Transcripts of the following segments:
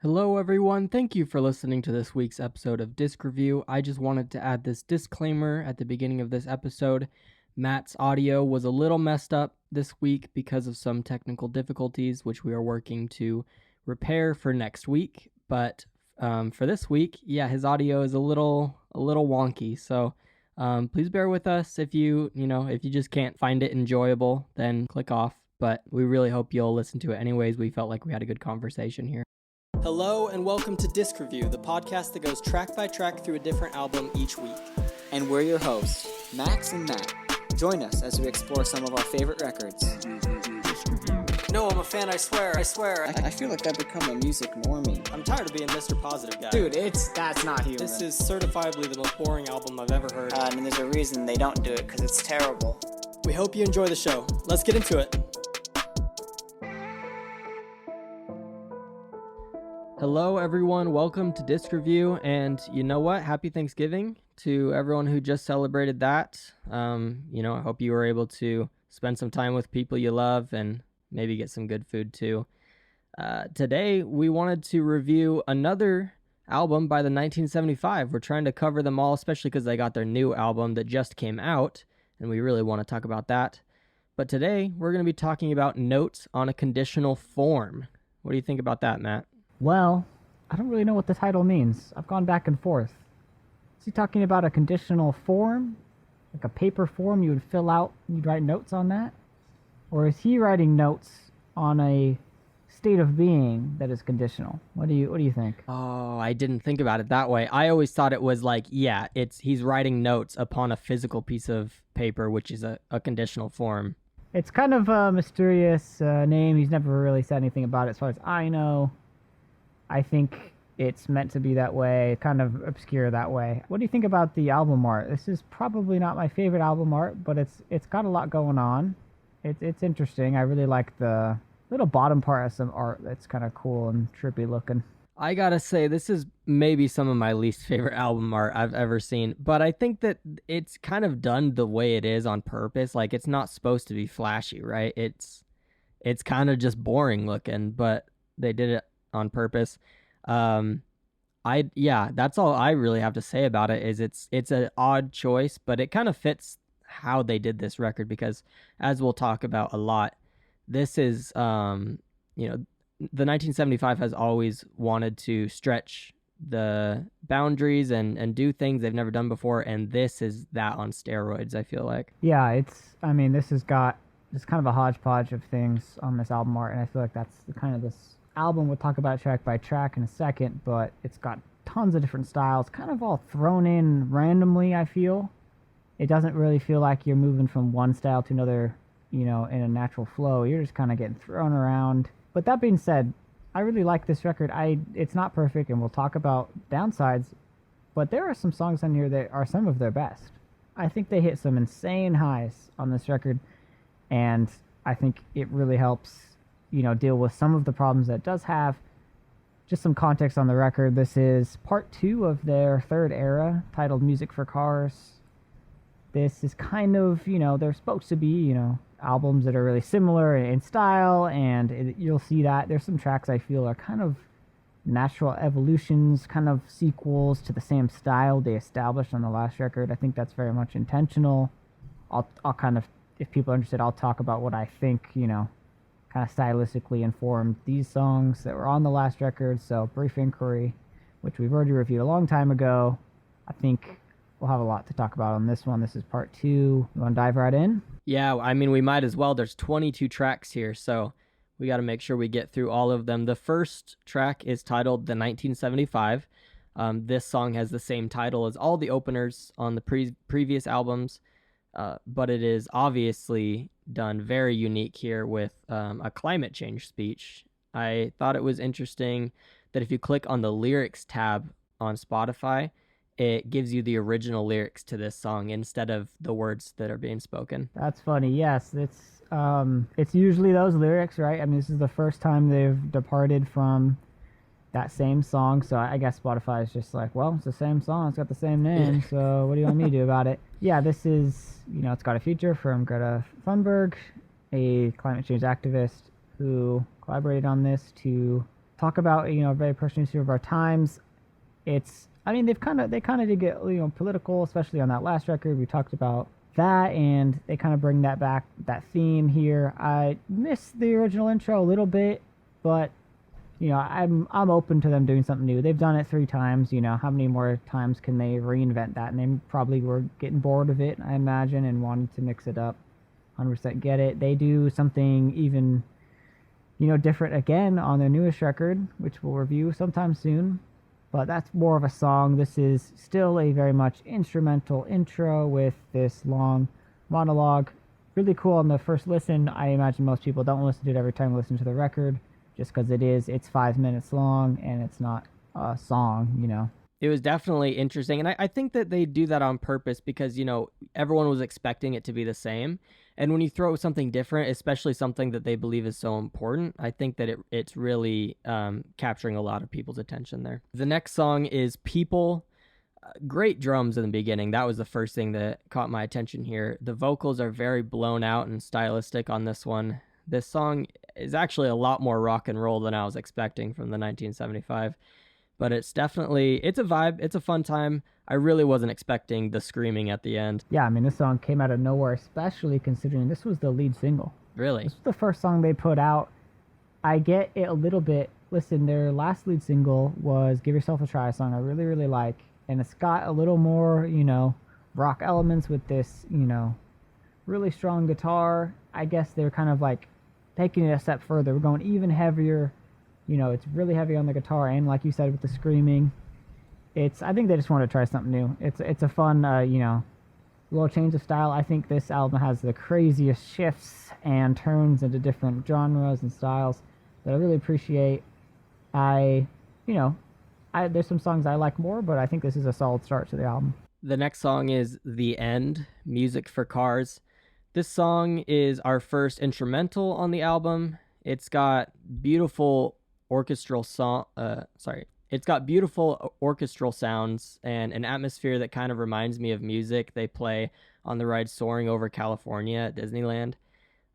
Hello everyone, thank you for listening to this week's episode of Disc Review. I just wanted to add this disclaimer at the beginning of this episode. Matt's audio was a little messed up this week because of some technical difficulties, which we are working to repair for next week. But for this week, his audio is a little wonky. So please bear with us. If you just can't find it enjoyable, then click off. But we really hope you'll listen to it anyways. We felt like we had a good conversation here. Hello and welcome to Disc Review, the podcast that goes track by track through a different album each week. And we're your hosts, Max and Matt. Join us as we explore some of our favorite records. No, I'm a fan, I swear. I feel like I've become a music normie. I'm tired of being Mr. Positive guy. Dude, that's not humor. This is certifiably the most boring album I've ever heard. And there's a reason they don't do it, because it's terrible. We hope you enjoy the show. Let's get into it. Hello everyone, welcome to Disc Review, and you know what? Happy Thanksgiving to everyone who just celebrated that. I hope you were able to spend some time with people you love and maybe get some good food too. Today we wanted to review another album by the 1975. We're trying to cover them all, especially because they got their new album that just came out, and we really want to talk about that. But today we're going to be talking about Notes on a Conditional Form. What do you think about that, Matt? Well, I don't really know what the title means. I've gone back and forth. Is he talking about a conditional form? Like a paper form you would fill out and you'd write notes on that? Or is he writing notes on a state of being that is conditional? What do you think? Oh, I didn't think about it that way. I always thought it was like, he's writing notes upon a physical piece of paper, which is a conditional form. It's kind of a mysterious name. He's never really said anything about it as far as I know. I think it's meant to be that way, kind of obscure that way. What do you think about the album art? This is probably not my favorite album art, but it's got a lot going on. It's interesting. I really like the little bottom part of some art that's kind of cool and trippy looking. I gotta say, this is maybe some of my least favorite album art I've ever seen, but I think that it's kind of done the way it is on purpose. Like, it's not supposed to be flashy, right? It's kind of just boring looking, but they did it on purpose. That's all I really have to say about it. Is it's an odd choice, but it kind of fits how they did this record, because as we'll talk about a lot, this is the 1975 has always wanted to stretch the boundaries and do things they've never done before, and this is that on steroids, I feel like. This has got just kind of a hodgepodge of things on this album art, and I feel like that's kind of this album. We'll talk about track by track in a second, but it's got tons of different styles, kind of all thrown in randomly. I feel it doesn't really feel like you're moving from one style to another, in a natural flow. You're just kind of getting thrown around. But that being said, I really like this record. It's not perfect, and we'll talk about downsides, but there are some songs on here that are some of their best. I think they hit some insane highs on this record, and I think it really helps deal with some of the problems that it does have. Just some context on the record. This is part 2 of their third era, titled Music for Cars. This is kind of, they're supposed to be, albums that are really similar in style, and you'll see that there's some tracks I feel are kind of natural evolutions, kind of sequels to the same style they established on the last record. I think that's very much intentional. I'll kind of, if people are interested, I'll talk about what I think, kind of stylistically informed these songs that were on the last record. So Brief Inquiry, which we've already reviewed a long time ago, I think we'll have a lot to talk about on this one. This is part 2. You want to dive right in? Yeah, I mean, we might as well. There's 22 tracks here, so we got to make sure we get through all of them. The first track is titled The 1975. This song has the same title as all the openers on the previous albums, but it is obviously done very unique here with a climate change speech. I thought it was interesting that if you click on the lyrics tab on Spotify, it gives you the original lyrics to this song instead of the words that are being spoken. That's funny. Yes, it's usually those lyrics, right? I mean, this is the first time they've departed from that same song, so I guess Spotify is just like, well, it's the same song, it's got the same name, so what do you want me to do about it? Yeah, this is, it's got a feature from Greta Thunberg, a climate change activist who collaborated on this to talk about, a very personal issue of our times. It's, I mean, they kind of did get, political, especially on that last record. We talked about that, and they kind of bring that back, that theme here. I miss the original intro a little bit, but I'm open to them doing something new. They've done it 3 times. How many more times can they reinvent that? And they probably were getting bored of it, I imagine, and wanted to mix it up. 100% get it. They do something even, different again on their newest record, which we'll review sometime soon. But that's more of a song. This is still a very much instrumental intro with this long monologue. Really cool on the first listen. I imagine most people don't listen to it every time they listen to the record, just because it's 5 minutes long and it's not a song. It was definitely interesting. And I think that they do that on purpose because, everyone was expecting it to be the same. And when you throw something different, especially something that they believe is so important, I think that it's really capturing a lot of people's attention there. The next song is People. Great drums in the beginning. That was the first thing that caught my attention here. The vocals are very blown out and stylistic on this one. This song is actually a lot more rock and roll than I was expecting from the 1975. But it's a vibe. It's a fun time. I really wasn't expecting the screaming at the end. Yeah, I mean, this song came out of nowhere, especially considering this was the lead single. Really? This was the first song they put out. I get it a little bit. Listen, their last lead single was Give Yourself a Try, a song I really, really like. And it's got a little more, rock elements with this, really strong guitar. I guess they're kind of like taking it a step further. We're going even heavier. It's really heavy on the guitar, and like you said, with the screaming. I think they just want to try something new. It's a fun, little change of style. I think this album has the craziest shifts and turns into different genres and styles that I really appreciate. There's some songs I like more, but I think this is a solid start to the album. The next song is The End, Music for Cars. This song is our first instrumental on the album. It's got beautiful orchestral sounds and an atmosphere that kind of reminds me of music they play on the ride Soaring Over California at Disneyland.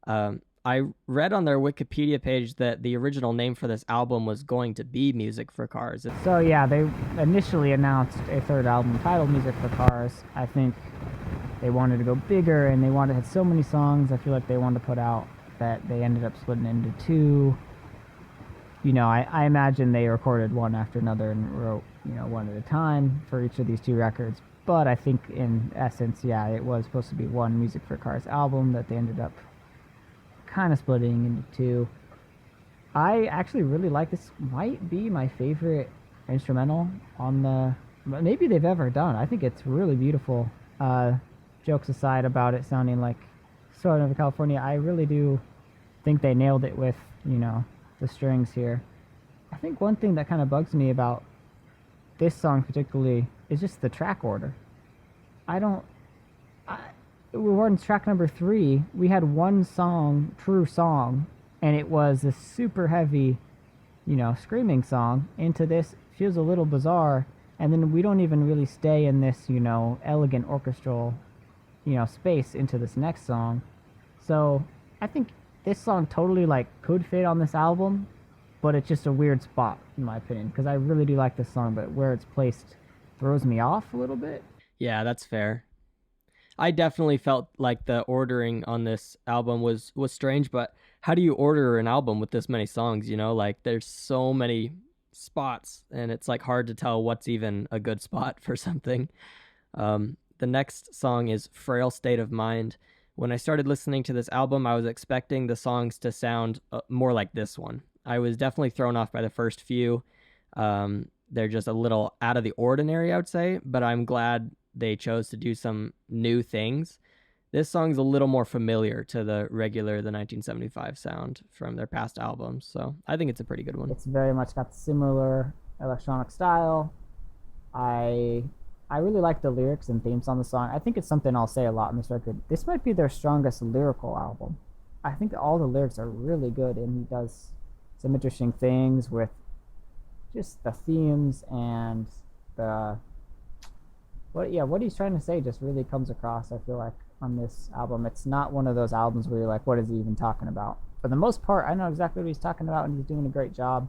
I read on their Wikipedia page that the original name for this album was going to be Music for Cars. So yeah, they initially announced a third album titled Music for Cars. I think they wanted to go bigger, and they had so many songs I feel like they wanted to put out that they ended up splitting into 2. I imagine they recorded one after another and wrote, one at a time for each of these 2 records. But I think in essence, yeah, it was supposed to be one Music for Cars album that they ended up kind of splitting into 2. I actually really like this. Might be my favorite instrumental maybe they've ever done. I think it's really beautiful. Jokes aside about it sounding like Soaring Over California, I really do think they nailed it with, the strings here. I think one thing that kind of bugs me about this song particularly is just the track order. We were on track number 3. We had one song, true song, and it was a super heavy, screaming song. Into this feels a little bizarre, and then we don't even really stay in this, elegant orchestral, space into this next song. So I think this song totally could fit on this album, but it's just a weird spot in my opinion, because I really do like this song, but where it's placed throws me off a little bit. Yeah, that's fair. I definitely felt like the ordering on this album was strange, but how do you order an album with this many songs? There's so many spots, and it's hard to tell what's even a good spot for something. The next song is Frail State of Mind. When I started listening to this album, I was expecting the songs to sound more like this one. I was definitely thrown off by the first few. They're just a little out of the ordinary, I would say, but I'm glad they chose to do some new things. This song's a little more familiar to the 1975 sound from their past albums, so I think it's a pretty good one. It's very much got similar electronic style. I really like the lyrics and themes on the song. I think it's something I'll say a lot on this record. This might be their strongest lyrical album. I think all the lyrics are really good, and he does some interesting things with just the themes and what he's trying to say just really comes across, I feel like, on this album. It's not one of those albums where you're like, what is he even talking about? For the most part, I know exactly what he's talking about, and he's doing a great job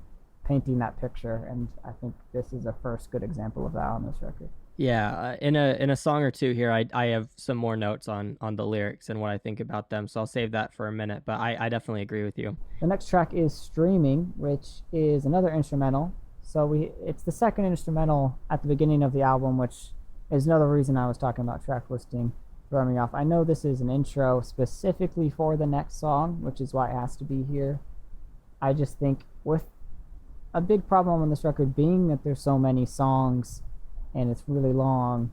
painting that picture, and I think this is a first good example of that on this record. Yeah, in a song or two here, I have some more notes on the lyrics and what I think about them, so I'll save that for a minute. But I definitely agree with you. The next track is Streaming, which is another instrumental. So it's the second instrumental at the beginning of the album, which is another reason I was talking about track listing throwing me off. I know this is an intro specifically for the next song, which is why it has to be here. I just think with a big problem on this record being that there's so many songs and it's really long,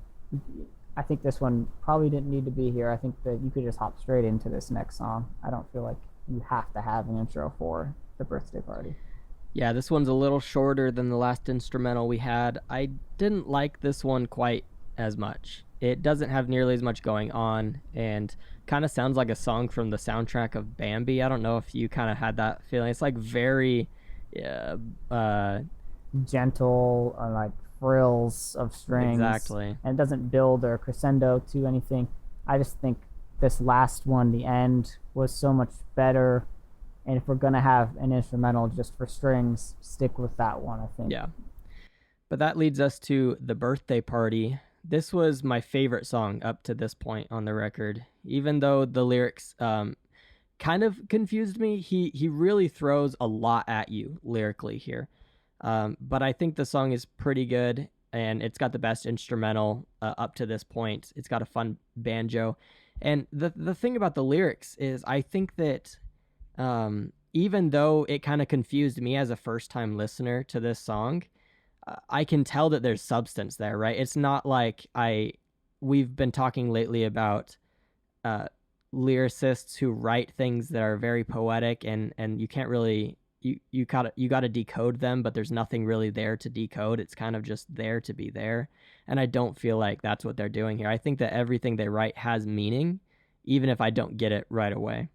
I think this one probably didn't need to be here. I think that you could just hop straight into this next song. I don't feel like you have to have an intro for the birthday party. Yeah, this one's a little shorter than the last instrumental we had. I didn't like this one quite as much. It doesn't have nearly as much going on and kind of sounds like a song from the soundtrack of Bambi. I don't know if you kind of had that feeling. It's like very gentle, like frills of strings. Exactly. And it doesn't build or crescendo to anything. I just think this last one, the end, was so much better. And if we're going to have an instrumental just for strings, stick with that one, I think. Yeah. But that leads us to The Birthday Party. This was my favorite song up to this point on the record. Even though the lyrics kind of confused me, he really throws a lot at you lyrically here. But I think the song is pretty good, and it's got the best instrumental up to this point. It's got a fun banjo. And the thing about the lyrics is I think that even though it kind of confused me as a first-time listener to this song, I can tell that there's substance there, right? It's not like we've been talking lately about lyricists who write things that are very poetic and you can't really you gotta decode them, but there's nothing really there to decode. It's kind of just there to be there. And I don't feel like that's what they're doing here. I think that everything they write has meaning, even if I don't get it right away.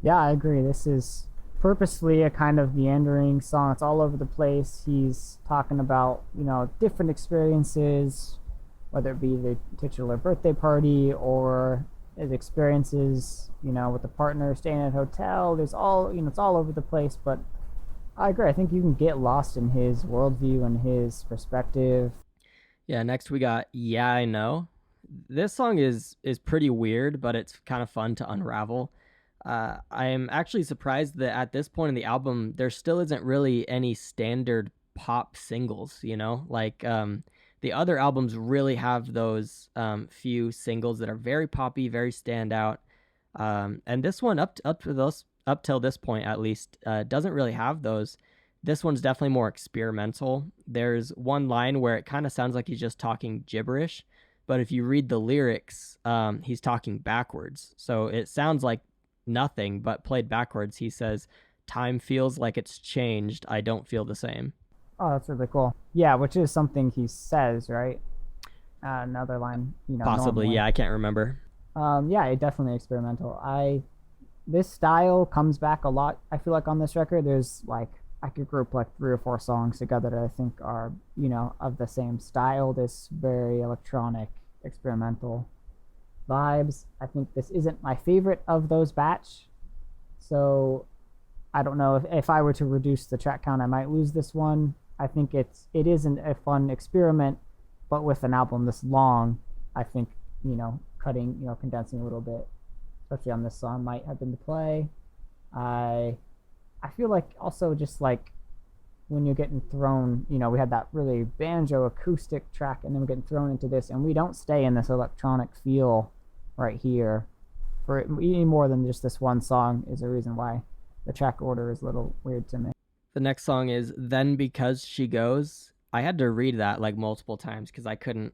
Yeah, I agree. This is purposely a kind of meandering song. It's all over the place. He's talking about, different experiences, whether it be the titular birthday party or his experiences, with the partner staying at a hotel. There's all, it's all over the place, but I agree. I think you can get lost in his worldview and his perspective. Yeah, next we got Yeah, I Know. This song is pretty weird, but it's kind of fun to unravel. I'm actually surprised that at this point in the album, there still isn't really any standard pop singles, like the other albums really have those few singles that are very poppy, very standout. And this one up till this point, at least, doesn't really have those. This one's definitely more experimental. There's one line where it kind of sounds like he's just talking gibberish, but if you read the lyrics, he's talking backwards. So it sounds like nothing, but played backwards, he says, "Time feels like it's changed. I don't feel the same." Oh, that's really cool. Yeah, which is something he says, right? Another line, possibly. normally. Yeah, I can't remember. Yeah, it definitely experimental. This style comes back a lot. I feel like on this record, there's I could group 3 or 4 songs together that I think are of the same style. This very electronic, experimental vibes. I think this isn't my favorite of those batch, so I don't know if I were to reduce the track count, I might lose this one. I think it isn't a fun experiment, but with an album this long, I think cutting, condensing a little bit, especially on this song, might have been the play. I feel like also just when you're getting thrown, we had that really banjo acoustic track, and then we're getting thrown into this, and we don't stay in this electronic feel right here for any more than just this one song is a reason why the track order is a little weird to me. The next song is Then Because She Goes. I had to read that multiple times because I couldn't,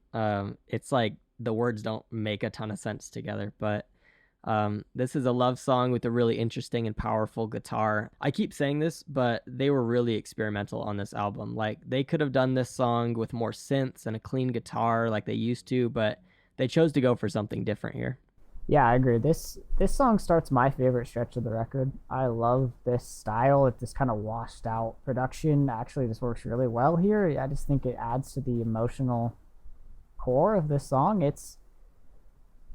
it's like the words don't make a ton of sense together, but this is a love song with a really interesting and powerful guitar. I keep saying this, but they were really experimental on this album. They could have done this song with more synths and a clean guitar like they used to, but they chose to go for something different here. Yeah, I agree. This song starts my favorite stretch of the record. I love this style. It's this kind of washed out production. Actually, this works really well here. I just think it adds to the emotional core of this song. It's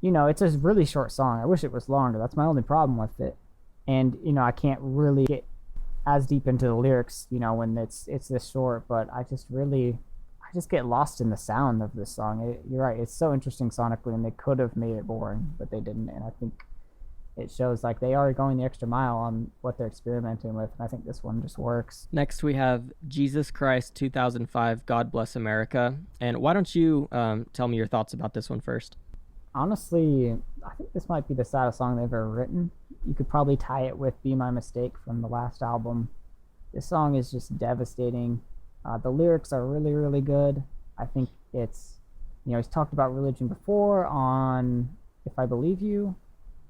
it's a really short song. I wish it was longer. That's my only problem with it. And I can't really get as deep into the lyrics, when it's this short. But I just get lost in the sound of this song. You're right; it's so interesting sonically, and they could have made it boring, but they didn't. And I think it shows like they are going the extra mile on what they're experimenting with, and I think this one just works. Next, we have Jesus Christ 2005, God Bless America. And why don't you tell me your thoughts about this one first? Honestly, I think this might be the saddest song they've ever written. You could probably tie it with Be My Mistake from the last album. This song is just devastating. The lyrics are really, really good. I think he's talked about religion before on If I Believe You,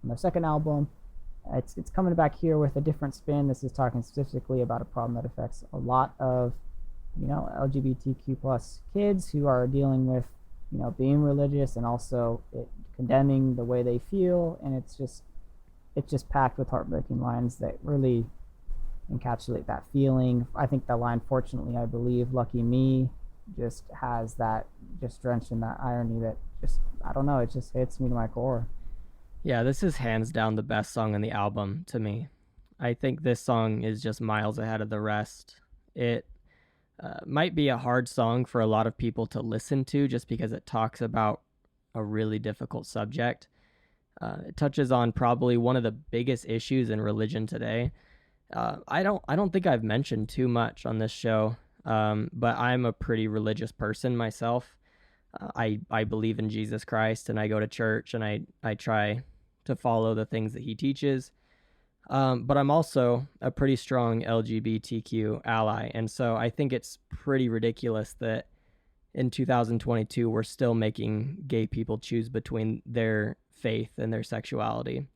on their second album. It's coming back here with a different spin. This is talking specifically about a problem that affects a lot of, LGBTQ plus kids who are dealing with, being religious and also condemning the way they feel. And it's just packed with heartbreaking lines that really encapsulate that feeling. I think the line, "Fortunately, I believe, lucky me," just has that, just drenched in that irony that just, I don't know, it just hits me to my core. Yeah, this is hands down the best song on the album to me. I think this song is just miles ahead of the rest. It might be a hard song for a lot of people to listen to just because it talks about a really difficult subject. It touches on probably one of the biggest issues in religion today. I don't think I've mentioned too much on this show, but I'm a pretty religious person myself. I believe in Jesus Christ, and I go to church, and I try to follow the things that he teaches. But I'm also a pretty strong LGBTQ ally, and so I think it's pretty ridiculous that in 2022 we're still making gay people choose between their faith and their sexuality.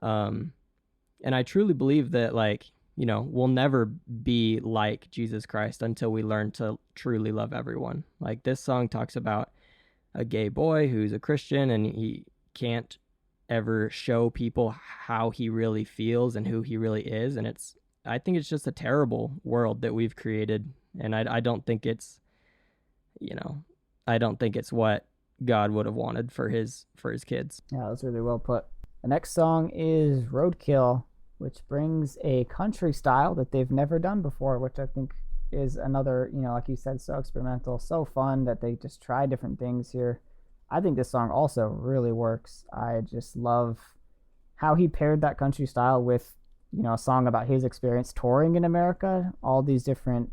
Um, and I truly believe that, we'll never be like Jesus Christ until we learn to truly love everyone. Like, this song talks about a gay boy who's a Christian, and he can't ever show people how he really feels and who he really is. And I think it's just a terrible world that we've created. And I don't think I don't think it's what God would have wanted for his kids. Yeah, that's really well put. The next song is Roadkill, which brings a country style that they've never done before, which I think is another, like you said, so experimental, so fun that they just try different things here. I think this song also really works. I just love how he paired that country style with, a song about his experience touring in America, all these different,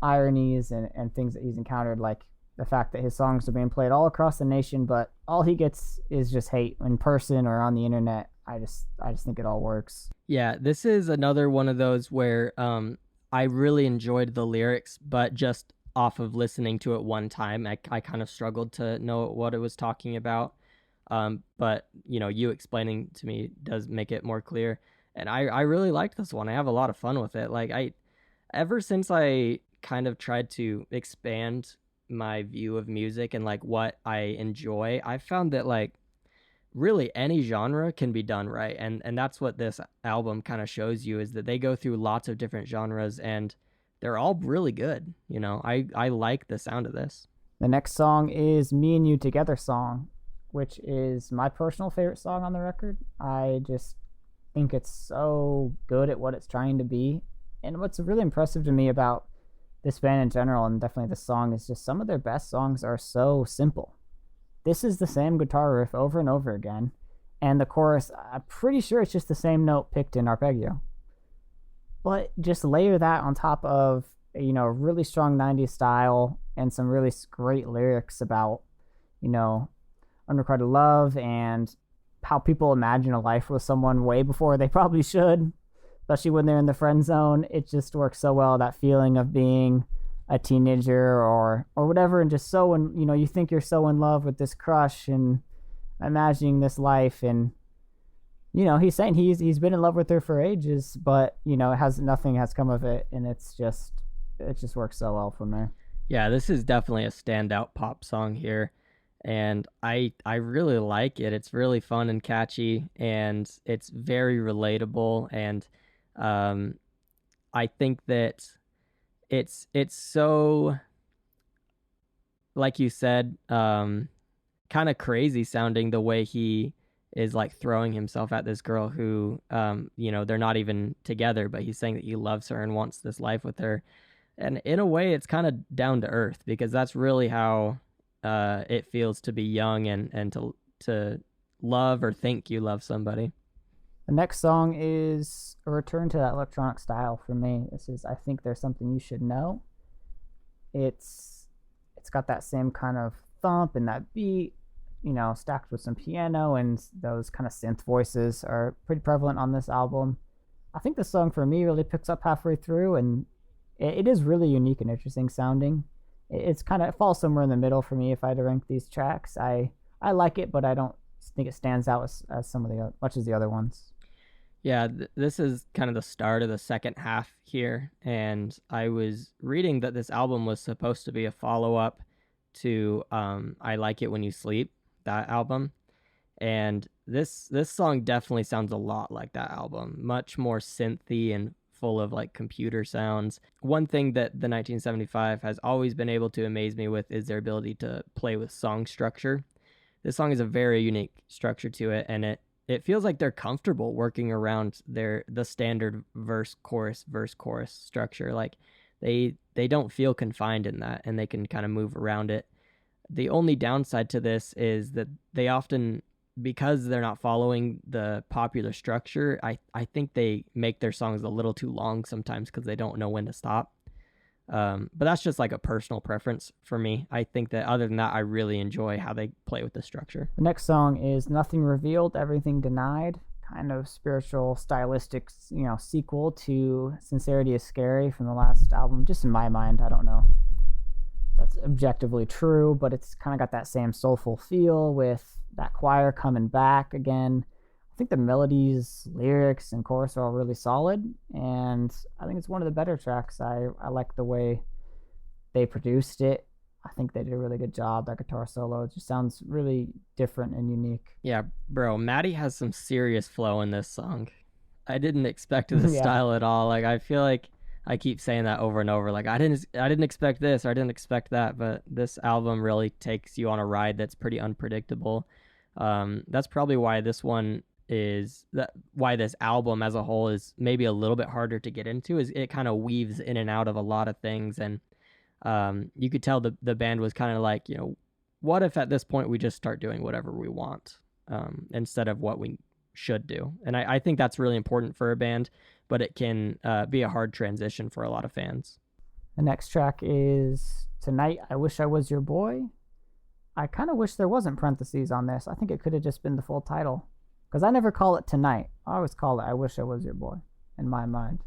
ironies and things that he's encountered, like the fact that his songs are being played all across the nation, but all he gets is just hate in person or on the internet. I just think it all works. Yeah, this is another one of those where I really enjoyed the lyrics, but just off of listening to it one time, I kind of struggled to know what it was talking about. But you explaining to me does make it more clear. And I really liked this one. I have a lot of fun with it. Ever since I kind of tried to expand my view of music and what I enjoy, I found that really any genre can be done right. And that's what this album kind of shows you, is that they go through lots of different genres and they're all really good. I like the sound of this. The next song is Me and You Together song, which is my personal favorite song on the record. I just think it's so good at what it's trying to be. And what's really impressive to me about this band in general, and definitely this song, is just some of their best songs are so simple. This is the same guitar riff over and over again, and the chorus, I'm pretty sure it's just the same note picked in arpeggio. But just layer that on top of, really strong 90s style and some really great lyrics about, unrequited love and how people imagine a life with someone way before they probably should, especially when they're in the friend zone. It just works so well, that feeling of being a teenager or whatever, and just so you think you're so in love with this crush and imagining this life. And he's saying he's been in love with her for ages, but nothing has come of it, and it just works so well for me. Yeah, this is definitely a standout pop song here, and I really like it. It's really fun and catchy, and it's very relatable. And I think that it's so, like you said, kind of crazy sounding the way he is like throwing himself at this girl who, they're not even together, but he's saying that he loves her and wants this life with her. And in a way, it's kind of down to earth, because that's really how it feels to be young and to love or think you love somebody. The next song is a return to that electronic style for me. This is I Think There's Something You Should Know. It's got that same kind of thump and that beat, stacked with some piano, and those kind of synth voices are pretty prevalent on this album. I think the song for me really picks up halfway through, and it is really unique and interesting sounding. It's kind of, it falls somewhere in the middle for me if I had to rank these tracks. I like it, but I don't think it stands out as some of the much as the other ones. Yeah, this is kind of the start of the second half here, and I was reading that this album was supposed to be a follow up to "I Like It When You Sleep," that album, and this song definitely sounds a lot like that album, much more synthy and full of like computer sounds. One thing that the 1975 has always been able to amaze me with is their ability to play with song structure. This song is a very unique structure to it, and it feels like they're comfortable working around the standard verse chorus structure. Like they don't feel confined in that, and they can kind of move around it. The only downside to this is that they often, because they're not following the popular structure, I think they make their songs a little too long sometimes because they don't know when to stop. But that's just like a personal preference for me. I think that other than that, I really enjoy how they play with the structure. The next song is Nothing Revealed, Everything Denied, kind of spiritual, stylistic, sequel to Sincerity is Scary from the last album, just in my mind. I don't know that's objectively true, but it's kind of got that same soulful feel with that choir coming back again. I think the melodies, lyrics, and chorus are all really solid, and I think it's one of the better tracks. I like the way they produced it. I think they did a really good job. That guitar solo, it just sounds really different and unique. Yeah, bro, Maddie has some serious flow in this song. I didn't expect this Yeah. style at all. Like, I feel like I keep saying that over and over. Like, I didn't expect this, or I didn't expect that, but this album really takes you on a ride that's pretty unpredictable. That's probably why why this album as a whole is maybe a little bit harder to get into, is it kind of weaves in and out of a lot of things. And you could tell the band was kind of like, what if at this point we just start doing whatever we want, instead of what we should do. And I think that's really important for a band, but it can be a hard transition for a lot of fans. The next track is Tonight I Wish I Was Your Boy. I kind of wish there wasn't parentheses on this. I think it could have just been the full title, because I never call it Tonight. I always call it I Wish I Was Your Boy in my mind.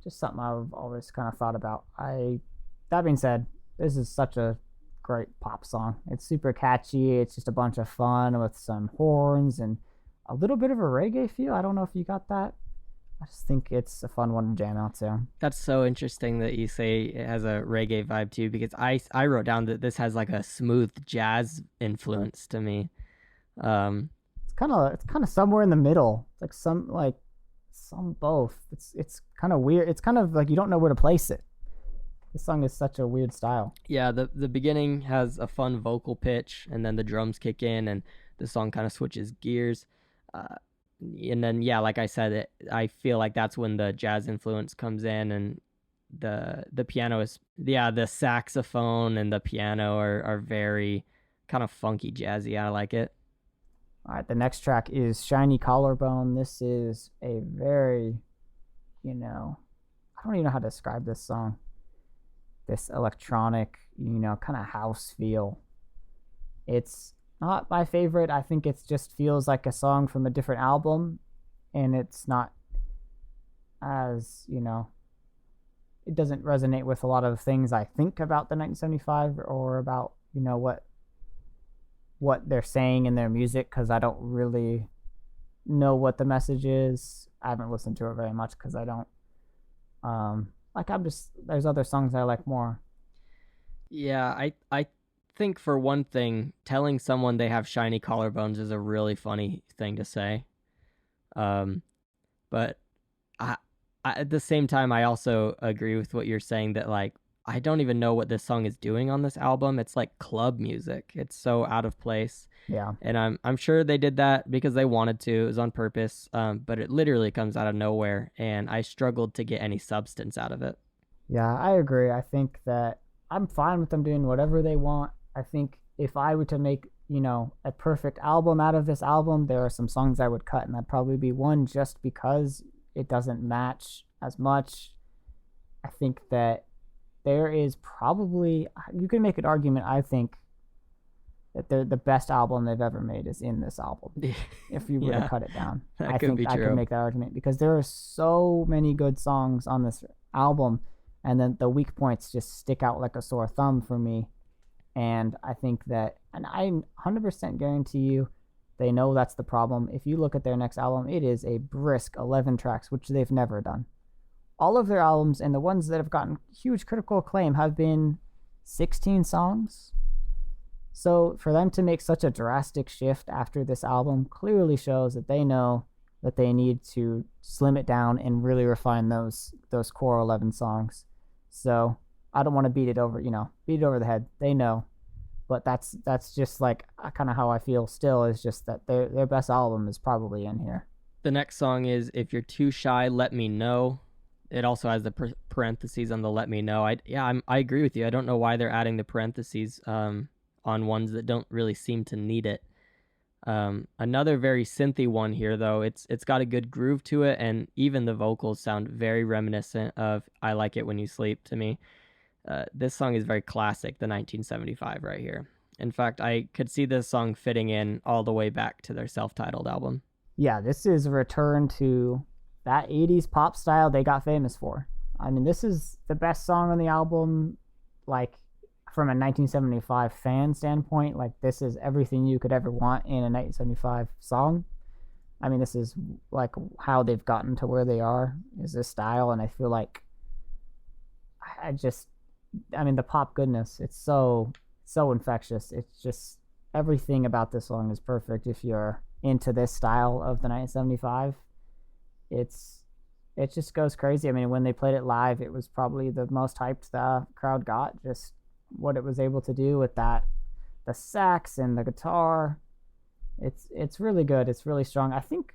Just something I've always kind of thought about. That being said, this is such a great pop song. It's super catchy. It's just a bunch of fun with some horns and a little bit of a reggae feel. I don't know if you got that. I just think it's a fun one to jam out to. That's so interesting that you say it has a reggae vibe too, because I wrote down that this has like a smooth jazz influence to me. It's kind of somewhere in the middle. It's like some both. It's kind of weird. It's kind of like you don't know where to place it. This song is such a weird style. Yeah, the beginning has a fun vocal pitch, and then the drums kick in, and the song kind of switches gears. And then, yeah, like I said, I feel like that's when the jazz influence comes in, and the piano is, the saxophone and the piano are very kind of funky jazzy. I like it. All right, the next track is Shiny Collarbone. This is a very, I don't even know how to describe this song. This electronic, kind of house feel. It's not my favorite. I think it just feels like a song from a different album, and it's not as, it doesn't resonate with a lot of the things I think about the 1975 or about, what they're saying in their music, because I don't really know what the message is. I haven't listened to it very much because I don't there's other songs I like more. Yeah, I think for one thing, telling someone they have shiny collarbones is a really funny thing to say. But I at the same time, I also agree with what you're saying, that like I don't even know what this song is doing on this album. It's like club music. It's so out of place. Yeah. And I'm sure they did that because they wanted to. It was on purpose. But it literally comes out of nowhere, and I struggled to get any substance out of it. Yeah, I agree. I think that I'm fine with them doing whatever they want. I think if I were to make, a perfect album out of this album, there are some songs I would cut, and that'd probably be one just because it doesn't match as much. I think that there is probably, you can make an argument, I think, that the best album they've ever made is in this album. If you were to cut it down, I think I could make that argument because there are so many good songs on this album, and then the weak points just stick out like a sore thumb for me. And I think that, and I 100% guarantee you, they know that's the problem. If you look at their next album, it is a brisk 11 tracks, which they've never done. All of their albums, and the ones that have gotten huge critical acclaim, have been 16 songs. So for them to make such a drastic shift after this album clearly shows that they know that they need to slim it down and really refine those core 11 songs. So I don't want to beat it over the head. They know. But that's just like kind of how I feel still, is just that their best album is probably in here. The next song is If You're Too Shy, Let Me Know. It also has the parentheses on the Let Me Know. I agree with you. I don't know why they're adding the parentheses on ones that don't really seem to need it. Another very synthy one here, though. It's got a good groove to it, and even the vocals sound very reminiscent of I Like It When You Sleep to me. This song is very classic, the 1975 right here. In fact, I could see this song fitting in all the way back to their self-titled album. Yeah, this is a return to that 80s pop style they got famous for. I mean, this is the best song on the album, like, from a 1975 fan standpoint. Like, this is everything you could ever want in a 1975 song. I mean, this is, like, how they've gotten to where they are, is this style, and I feel like the pop goodness, it's so infectious. It's just, everything about this song is perfect if you're into this style of the 1975. It just goes crazy. I mean, when they played it live, it was probably the most hyped the crowd got, just what it was able to do with that, the sax and the guitar. It's really good. It's really strong. I think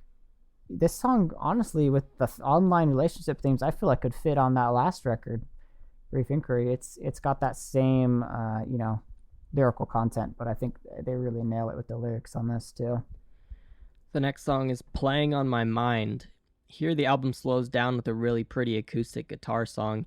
this song, honestly, with the online relationship themes, I feel like could fit on that last record, Brief Inquiry. It's got that same lyrical content, but I think they really nail it with the lyrics on this too. The next song is Playing on My Mind. Here the album slows down with a really pretty acoustic guitar song.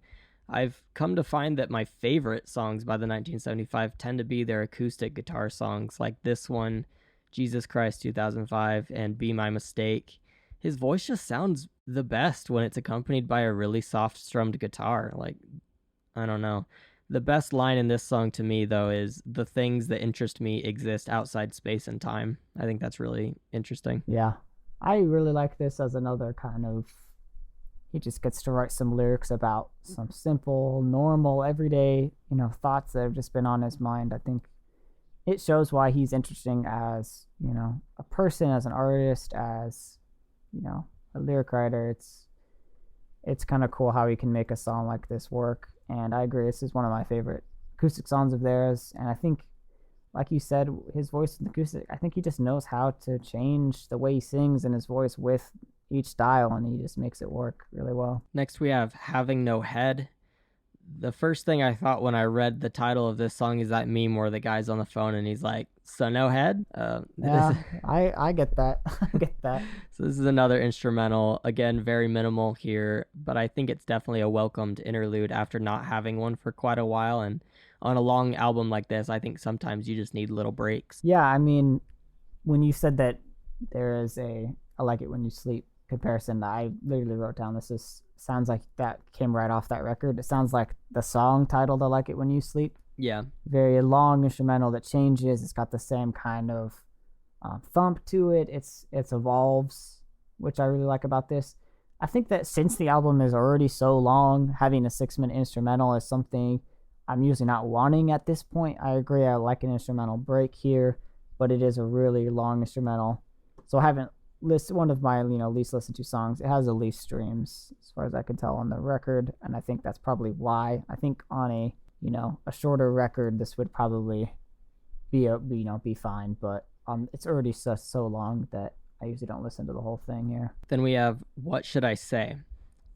I've come to find that my favorite songs by the 1975 tend to be their acoustic guitar songs, like this one, Jesus Christ 2005, and Be My Mistake. His voice just sounds the best when it's accompanied by a really soft strummed guitar. Like, I don't know. The best line in this song to me, though, is the things that interest me exist outside space and time. I think that's really interesting. Yeah. I really like this as another kind of, he just gets to write some lyrics about some simple, normal, everyday, thoughts that have just been on his mind. I think it shows why he's interesting as, a person, as an artist, as, a lyric writer. It's kind of cool how he can make a song like this work. And I agree, this is one of my favorite acoustic songs of theirs. And I think, like you said, his voice and acoustic, I think he just knows how to change the way he sings and his voice with each style, and he just makes it work really well. Next we have Having No Head. The first thing I thought when I read the title of this song is that meme where the guy's on the phone and he's like, so no head? Yeah, I get that. I get that. So this is another instrumental, again, very minimal here, but I think it's definitely a welcomed interlude after not having one for quite a while. And on a long album like this, I think sometimes you just need little breaks. Yeah, I mean, when you said that there is I Like It When You Sleep comparison, I literally wrote down, sounds like that came right off that record. It sounds like the song titled I Like It When You Sleep. Yeah. Very long instrumental that changes. It's got the same kind of thump to it. It's evolves, which I really like about this. I think that since the album is already so long, having a 6-minute instrumental is something I'm usually not wanting at this point. I agree, I like an instrumental break here, but it is a really long instrumental. So I haven't one of my least listened to songs. It has the least streams as far as I can tell on the record, and I think that's probably why. I think on a shorter record, this would probably be fine, but it's already so long that I usually don't listen to the whole thing here. Then we have What Should I Say?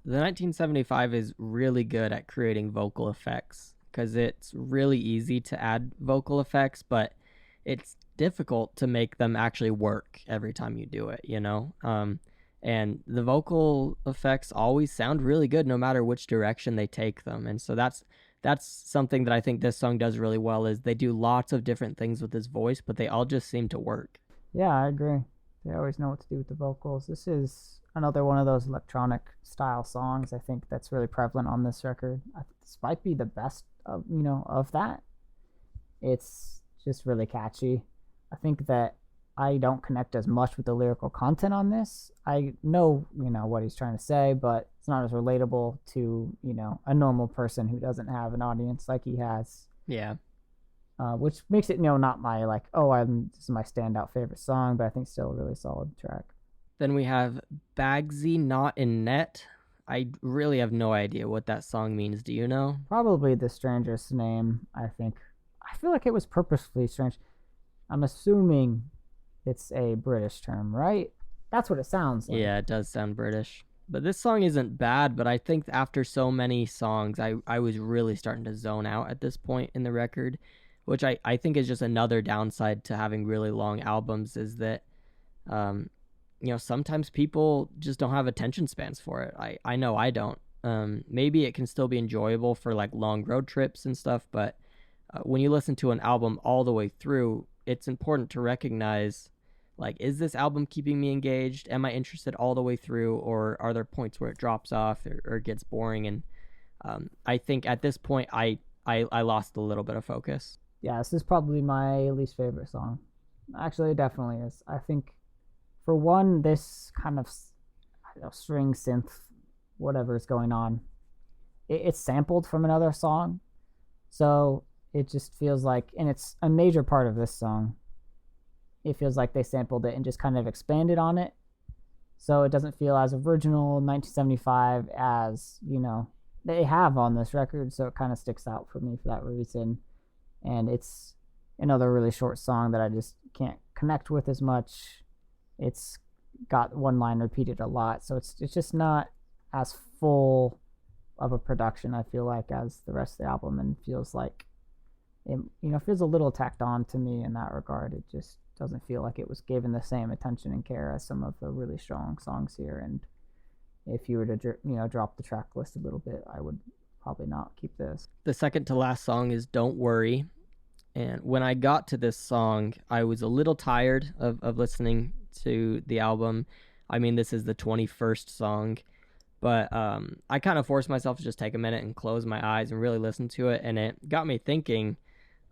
The 1975 is really good at creating vocal effects because it's really easy to add vocal effects, but it's difficult to make them actually work every time you do it, and the vocal effects always sound really good no matter which direction they take them. And so that's something that I think this song does really well, is they do lots of different things with his voice, but they all just seem to work. Yeah, I agree. They always know what to do with the vocals. This is another one of those electronic style songs I think that's really prevalent on this record. I think this might be the best of that. It's just really catchy. I think that I don't connect as much with the lyrical content on this. I know, what he's trying to say, but it's not as relatable to, a normal person who doesn't have an audience like he has. Yeah. Which makes it, not my this is my standout favorite song, but I think still a really solid track. Then we have Bagsy Not in Net. I really have no idea what that song means. Do you know? Probably the strangest name, I think. I feel like it was purposefully strange. I'm assuming it's a British term, right? That's what it sounds like. Yeah, it does sound British. But this song isn't bad, but I think after so many songs, I was really starting to zone out at this point in the record, which I think is just another downside to having really long albums, is that, sometimes people just don't have attention spans for it. I know I don't. Maybe it can still be enjoyable for like long road trips and stuff, but when you listen to an album all the way through, it's important to recognize, like, is this album keeping me engaged? Am I interested all the way through, or are there points where it drops off or gets boring? And I think at this point, I lost a little bit of focus. Yeah, this is probably my least favorite song. Actually, it definitely is. I think, for one, this kind of string synth, whatever is going on, it's sampled from another song. So it just feels like, and it's a major part of this song, it feels like they sampled it and just kind of expanded on it. So it doesn't feel as original 1975 as, they have on this record. So it kind of sticks out for me for that reason. And it's another really short song that I just can't connect with as much. It's got one line repeated a lot. So it's just not as full of a production, I feel like, as the rest of the album, and feels like it feels a little tacked on to me in that regard. It just doesn't feel like it was given the same attention and care as some of the really strong songs here. And if you were to drop the track list a little bit, I would probably not keep this. The second to last song is Don't Worry. And when I got to this song, I was a little tired of listening to the album. I mean, this is the 21st song, but I kind of forced myself to just take a minute and close my eyes and really listen to it. And it got me thinking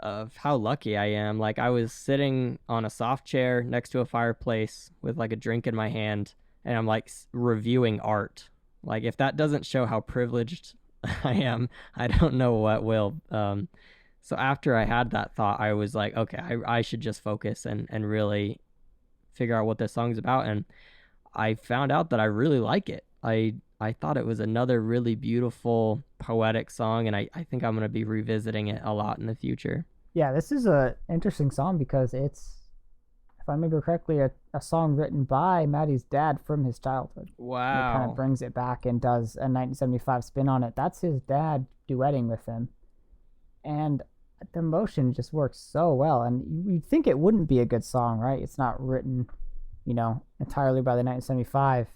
of how lucky I am. Like, I was sitting on a soft chair next to a fireplace with like a drink in my hand, and I'm like reviewing art. Like, if that doesn't show how privileged I am, I don't know what will. So after I had that thought, I was like, okay, I should just focus and really figure out what this song's about. And I found out that I really like it. I thought it was another really beautiful, poetic song, and I think I'm going to be revisiting it a lot in the future. Yeah, this is a interesting song because it's, if I remember correctly, a song written by Maddie's dad from his childhood. Wow. And it kind of brings it back and does a 1975 spin on it. That's his dad duetting with him. And the emotion just works so well. And you'd think it wouldn't be a good song, right? It's not written, entirely by the 1975.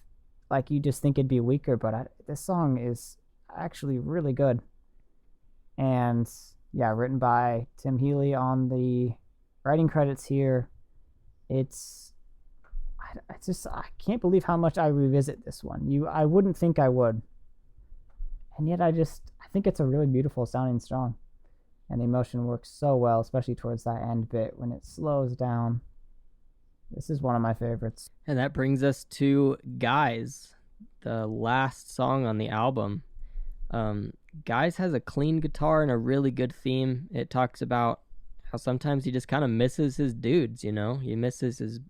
Like, you just think it'd be weaker, but this song is actually really good. And yeah, written by Tim Healy on the writing credits here. I can't believe how much I revisit this one. I wouldn't think I would. And yet I think it's a really beautiful sounding song. And the emotion works so well, especially towards that end bit when it slows down. This is one of my favorites. And that brings us to Guys, the last song on the album. Guys has a clean guitar and a really good theme. It talks about how sometimes he just kind of misses his dudes, he misses his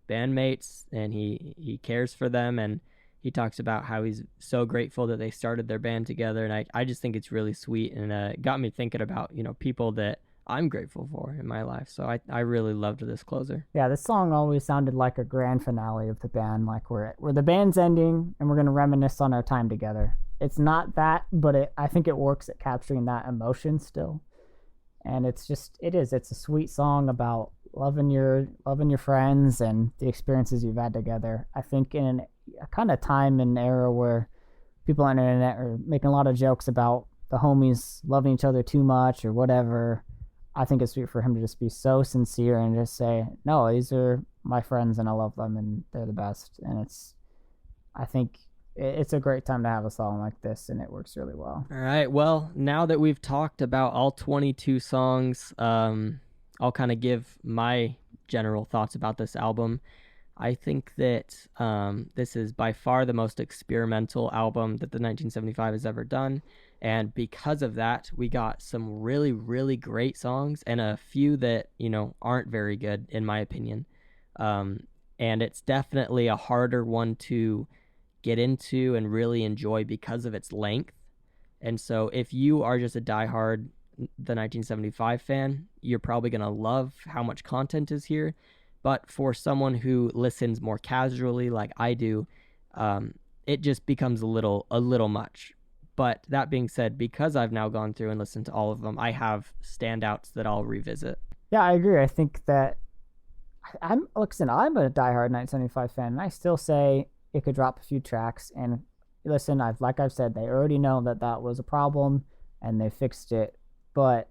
bandmates, and he cares for them, and he talks about how he's so grateful that they started their band together. And I just think it's really sweet, and it got me thinking about, people that I'm grateful for in my life. So I really loved this closer. Yeah, this song always sounded like a grand finale of the band, like where the band's ending and we're going to reminisce on our time together. It's not that, but I think it works at capturing that emotion still. And it's a sweet song about loving your friends and the experiences you've had together. I think in a kind of time and era where people on the internet are making a lot of jokes about the homies loving each other too much or whatever, I think it's sweet for him to just be so sincere and just say, no, these are my friends and I love them and they're the best. And I think it's a great time to have a song like this, and it works really well. All right. Well, now that we've talked about all 22 songs, I'll kind of give my general thoughts about this album. I think that this is by far the most experimental album that the 1975 has ever done. And because of that, we got some really, really great songs and a few that, aren't very good, in my opinion. And it's definitely a harder one to get into and really enjoy because of its length. And so if you are just a diehard the 1975 fan, you're probably going to love how much content is here. But for someone who listens more casually like I do, it just becomes a little much. But that being said, because I've now gone through and listened to all of them, I have standouts that I'll revisit. Yeah, I agree. I think that I'm a diehard 1975 fan, and I still say it could drop a few tracks. And listen, like I've said, they already know that was a problem, and they fixed it. But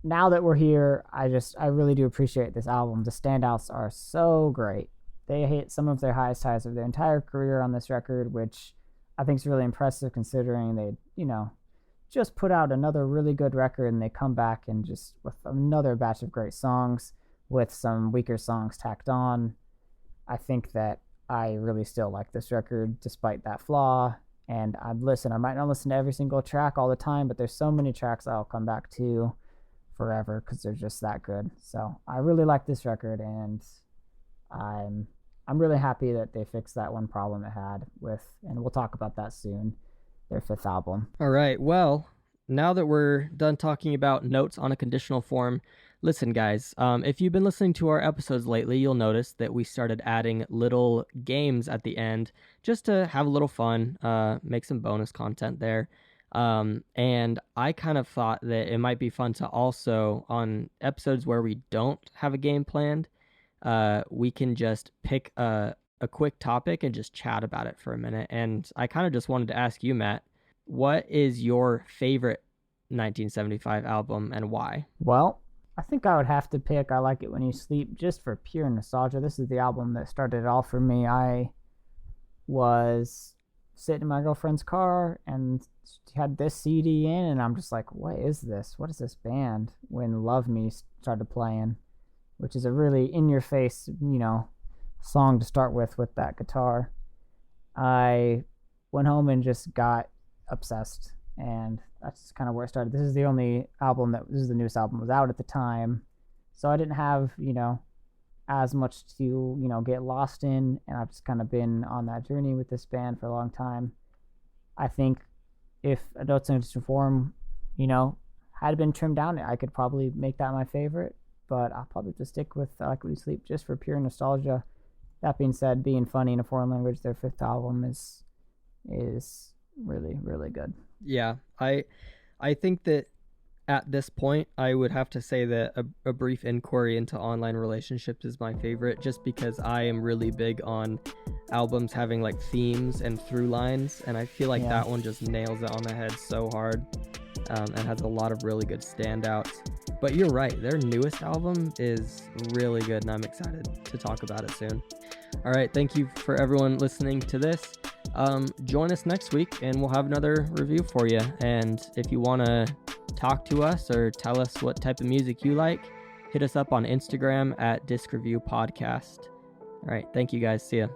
now that we're here, I really do appreciate this album. The standouts are so great. They hit some of their highest highs of their entire career on this record, which I think is really impressive considering they, just put out another really good record, and they come back and just with another batch of great songs with some weaker songs tacked on. I think that I really still like this record despite that flaw. And I might not listen to every single track all the time, but there's so many tracks I'll come back to forever because they're just that good. So I really like this record, and I'm really happy that they fixed that one problem it had with, and we'll talk about that soon, their fifth album. All right. Well, now that we're done talking about notes on a conditional form, listen, guys, if you've been listening to our episodes lately, you'll notice that we started adding little games at the end just to have a little fun, make some bonus content there. And I kind of thought that it might be fun to also, on episodes where we don't have a game planned, we can just pick a quick topic and just chat about it for a minute. And I kind of just wanted to ask you, Matt, what is your favorite 1975 album and why? Well, I think I would have to pick I Like It When You Sleep just for pure nostalgia. This is the album that started it all for me. I was sitting in my girlfriend's car and had this CD in, and I'm just like, what is this? What is this band? When Love Me started playing, which is a really in-your-face, song to start with that guitar. I went home and just got obsessed, and that's kind of where it started. This is the newest album that was out at the time, so I didn't have, as much to, get lost in, and I've just kind of been on that journey with this band for a long time. I think if Notes on Conditional Form, had been trimmed down, I could probably make that my favorite, but I'll probably just stick with I Like When You Sleep just for pure nostalgia. That being said, Being Funny in a Foreign Language, their fifth album, is really, really good. Yeah, I think that at this point, I would have to say that a brief inquiry into online relationships is my favorite, just because I am really big on albums having like themes and through lines, and I feel like that one just nails it on the head so hard, and has a lot of really good standouts. But you're right, their newest album is really good, and I'm excited to talk about it soon. All right, thank you for everyone listening to this. Join us next week, and we'll have another review for you. And if you want to talk to us or tell us what type of music you like, hit us up on Instagram at Disc Review Podcast. All right, thank you guys. See ya.